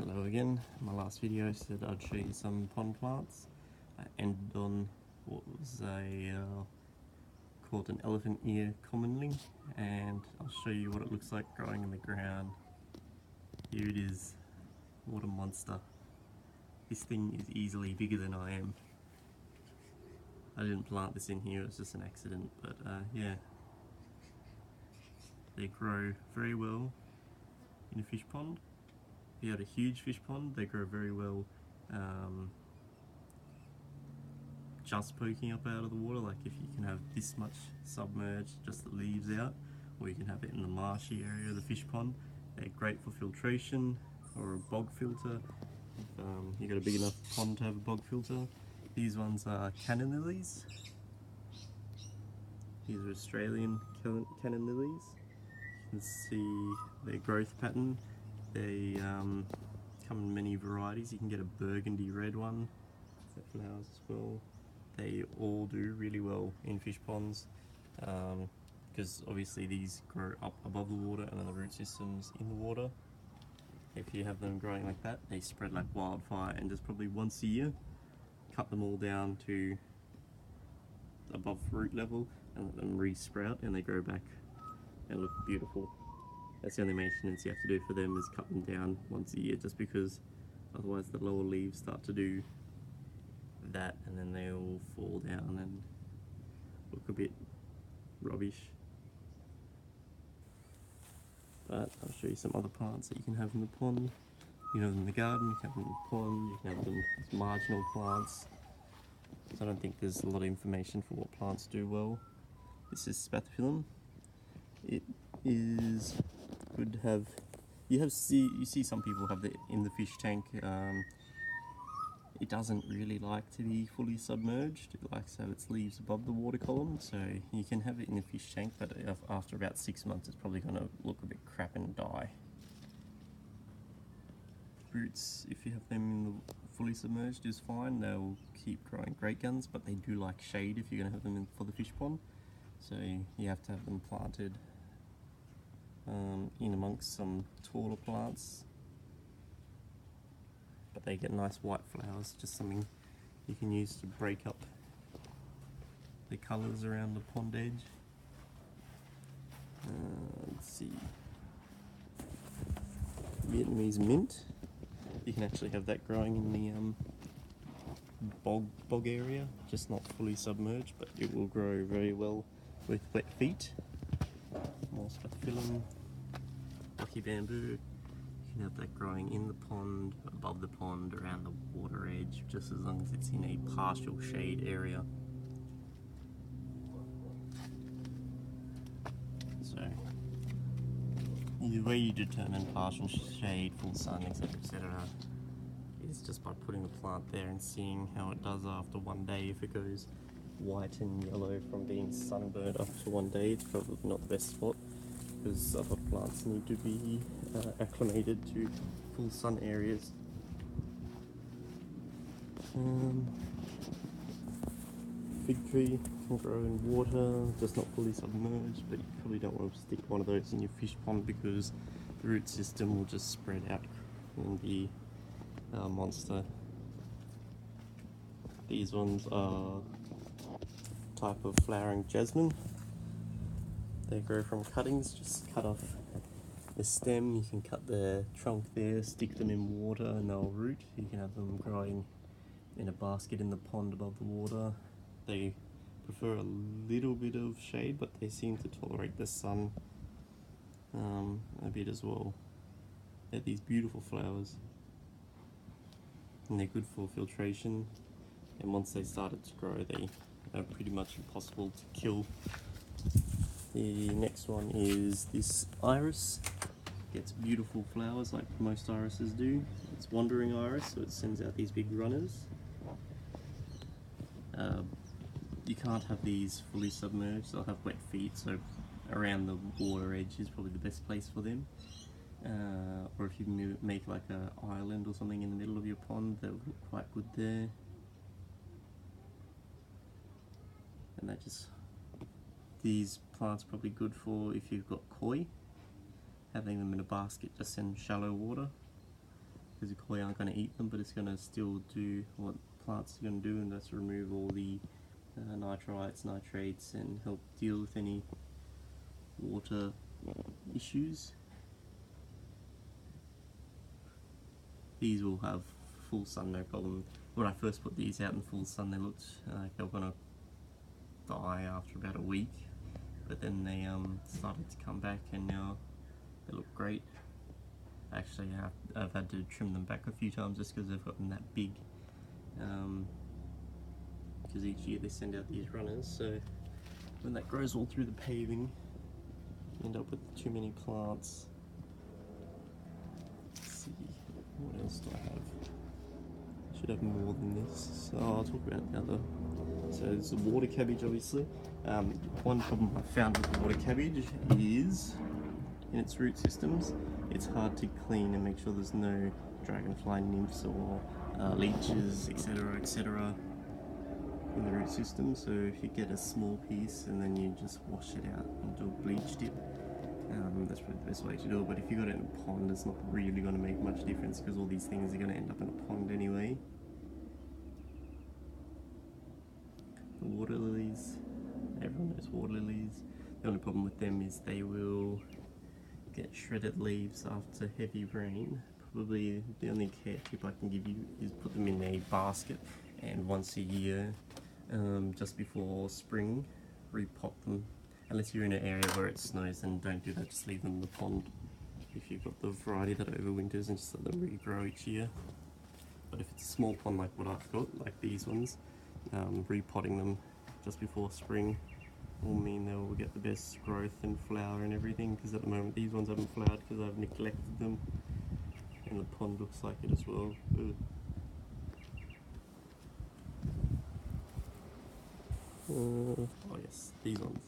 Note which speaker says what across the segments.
Speaker 1: Hello again. In my last video I said I'd show you some pond plants. I ended on what was called an elephant ear commonly, and I'll show you what it looks like growing in the ground. Here it is. What a monster. This thing is easily bigger than I am. I didn't plant this in here, it was just an accident, but yeah. They grow very well in a fish pond. If you had a huge fish pond, they grow very well just poking up out of the water. Like if you can have this much submerged, just the leaves out, or you can have it in the marshy area of the fish pond. They're great for filtration or a bog filter. If you've got a big enough pond to have a bog filter. These ones are cannon lilies. These are Australian cannon lilies. You can see their growth pattern. They come in many varieties. You can get a burgundy red one that flowers as well. They all do really well in fish ponds because obviously these grow up above the water and then the root system's in the water. If you have them growing like that, they spread like wildfire, and just probably once a year cut them all down to above root level and let them re-sprout, and they grow back and look beautiful. That's the only maintenance you have to do for them, is cut them down once a year, just because otherwise the lower leaves start to do that and then they all fall down and look a bit rubbish. But I'll show you some other plants that you can have in the pond. You can have them in the garden, you can have them in the pond, you can have them as marginal plants. So I don't think there's a lot of information for what plants do well. This is Spathiphyllum. It is good to have. You see some people have it in the fish tank. It doesn't really like to be fully submerged. It likes to have its leaves above the water column, so you can have it in the fish tank, but after about 6 months it's probably going to look a bit crap and die. Roots, if you have them in the fully submerged, is fine. They'll keep growing great guns, but they do like shade if you're going to have them for the fish pond, so you have to have them planted in amongst some taller plants. But they get nice white flowers, just something you can use to break up the colours around the pond edge. Let's see, Vietnamese mint. You can actually have that growing in the bog area, just not fully submerged, but it will grow very well with wet feet. More Spathiphyllum, rocky bamboo. You can have that growing in the pond, above the pond, around the water edge, just as long as it's in a partial shade area. So, the way you determine partial shade, full sun, etc., etc., is just by putting the plant there and seeing how it does after one day. If it goes white and yellow from being sunburned after one day, it's probably not the best spot, because other plants need to be acclimated to full sun areas. Fig tree can grow in water, just not fully submerged, but you probably don't want to stick one of those in your fish pond because the root system will just spread out and be a monster. These ones are a type of flowering jasmine. They grow from cuttings. Just cut off the stem, you can cut the trunk there, stick them in water and they'll root. You can have them growing in a basket in the pond above the water. They prefer a little bit of shade, but they seem to tolerate the sun a bit as well. They're these beautiful flowers, and they're good for filtration, and once they started to grow they are pretty much impossible to kill. The next one is this iris. Gets beautiful flowers like most irises do. It's wandering iris, so it sends out these big runners. You can't have these fully submerged, they'll have wet feet, so around the water edge is probably the best place for them. Or if you make like an island or something in the middle of your pond, that would look quite good there. And these plants are probably good for if you've got koi. Having them in a basket just in shallow water. because the koi aren't going to eat them, but it's going to still do what plants are going to do, and that's remove all the nitrites, nitrates, and help deal with any water issues. These will have full sun, no problem. When I first put these out in full sun, they looked like they were going to die after about a week, but then they started to come back, and now they look great. Actually, I've had to trim them back a few times just because they've gotten that big, because each year they send out these runners, so when that grows all through the paving, you end up with too many plants. Let's see, what else do I have? I should have more than this, so I'll talk about the other. So there's the water cabbage, obviously. One problem I found with the water cabbage is, in its root systems, it's hard to clean and make sure there's no dragonfly nymphs or leeches, etc., in the root system. So if you get a small piece and then you just wash it out and do a bleach dip, that's probably the best way to do it. But if you got it in a pond, it's not really going to make much difference because all these things are going to end up in a pond anyway. The water lilies, everyone knows water lilies. The only problem with them is they will get shredded leaves after heavy rain. Probably the only care tip I can give you is put them in a basket, and once a year, just before spring, repot them. Unless you're in an area where it snows, then don't do that, just leave them in the pond. If you've got the variety that overwinters, and just let them regrow each year. But if it's a small pond like what I've got, like these ones, repotting them just before spring will mean they will get the best growth and flower and everything, because at the moment these ones haven't flowered because I've neglected them, and the pond looks like it as well. Oh yes, these ones.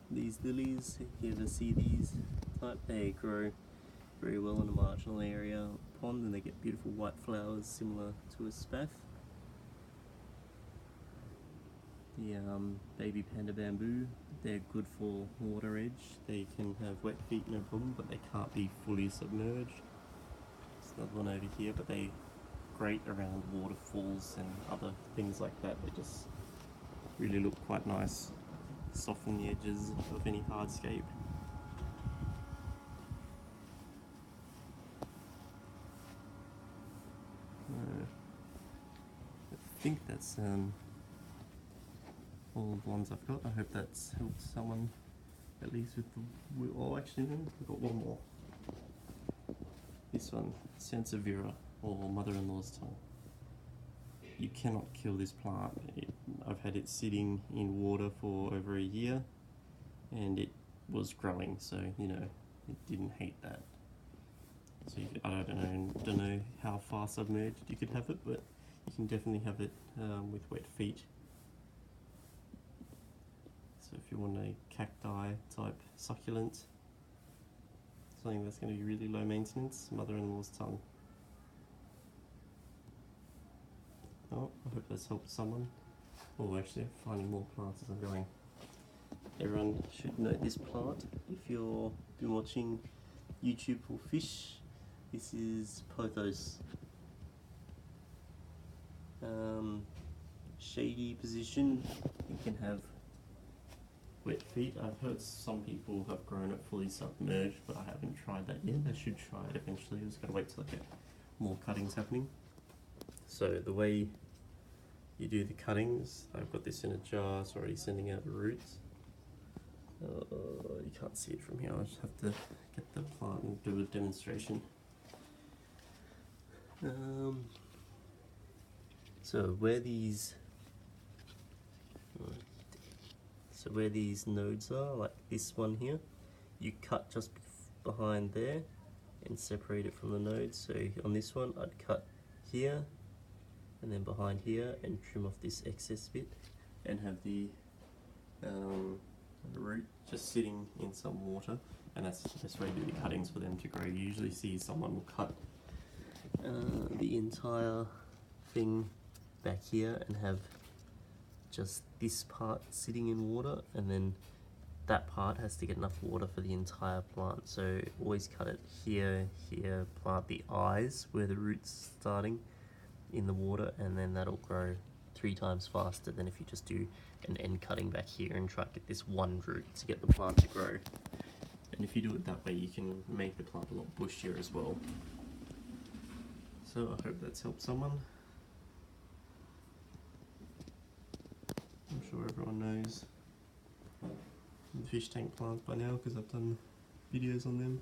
Speaker 1: These lilies, if you ever see these type, they grow very well in a marginal area pond, and they get beautiful white flowers similar to a spath. The baby panda bamboo, they're good for water edge. They can have wet feet, no problem, but they can't be fully submerged. There's another one over here, but they great around waterfalls and other things like that. They just really look quite nice, soften the edges of any hardscape. I think that's all the ones I've got. I hope that's helped someone, at least with the... Oh, actually no, I've got one more. This one, Sansevieria, or mother-in-law's tongue. You cannot kill this plant. I've had it sitting in water for over a year, and it was growing, so you know, it didn't hate that. So I don't know how far submerged you could have it, but you can definitely have it with wet feet. So if you want a cacti type succulent, something that's going to be really low maintenance, mother-in-law's tongue. Oh, I hope that's helped someone. Oh, actually, I'm finding more plants as I'm going. Everyone should know this plant. If you've been watching YouTube for fish, this is pothos. Shady position, you can have wet feet. I've heard some people have grown it fully submerged, but I haven't tried that yet. I should try it eventually. I'm just going to wait till I get more cuttings happening. So the way you do the cuttings, I've got this in a jar, it's already sending out the roots. You can't see it from here, I'll just have to get the plant and do a demonstration. So where these nodes are, like this one here, you cut just behind there and separate it from the nodes. So on this one I'd cut here and then behind here and trim off this excess bit, and have the root just sitting in some water, and that's the best way to do the cuttings for them to grow. You usually see someone will cut the entire thing back here and have just this part sitting in water, and then
Speaker 2: that part has to get enough water for the entire plant. So always cut it here, here, plant the eyes where the root's starting in the water, and then that'll grow 3 times faster than if you just do an end cutting back here and try to get this one root to get the plant to grow. And if you do it that way, you can make the plant a lot bushier as well. So I hope that's helped someone. I'm sure everyone knows the fish tank plants by now because I've done videos on them.